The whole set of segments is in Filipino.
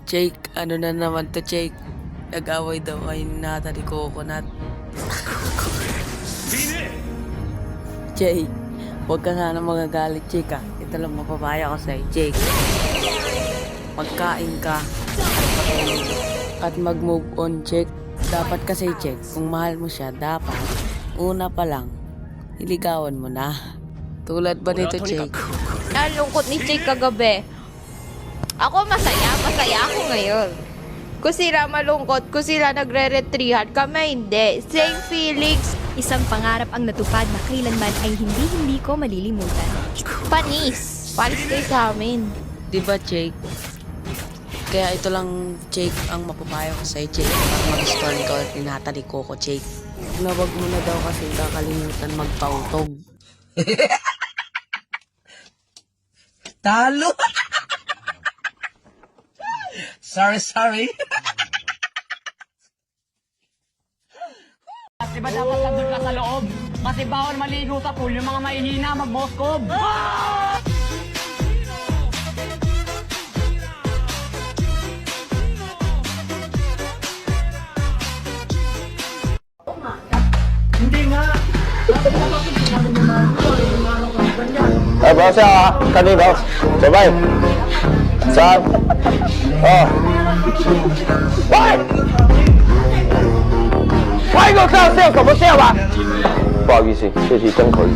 Jake, ano na naman to, Jake? Nag-away daw kayo ni Natalie Coconut. Jake, huwag ka sana magagalit, Jake, ah. Ito lang mapapaya ko sa'yo, Jake. Magkain ka at mag-move on, Jake. Dapat kasi, Jake, kung mahal mo siya, dapat una pa lang, iligawan mo na. Tulad ba nito, Jake? Nalungkot ni Jake kagabi. Ako masaya ako ngayon. Kung sila malungkot, kung sila nagre-retrihan, kami hindi. Same feelings. Isang pangarap ang natupad na kailanman ay hindi ko malilimutan. Panis. Panis kayo sa amin. Diba, Jake? Kaya ito lang, Jake, ang mapapayo ko sa'yo, Jake. Para mag-storm ka ulit ni Natalie Coco, Jake. Nawag mo na daw kasi kakalimutan magpautog. Talo! Sorry. Diba dapat nandun ka sa loob? Kasi bawal maligo sa pool yung mga mahihina mag-moskob. Hindi nga. Bawa siya kanina. Sabay. Saan? Oh.喂！ 喂，我靠，这有什么事吧？不好意思，这是真可以。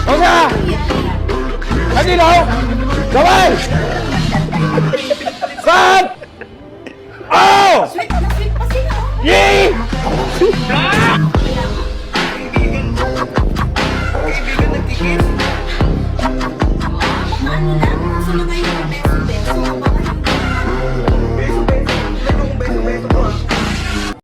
等下，赶紧走，准备，三、二、一。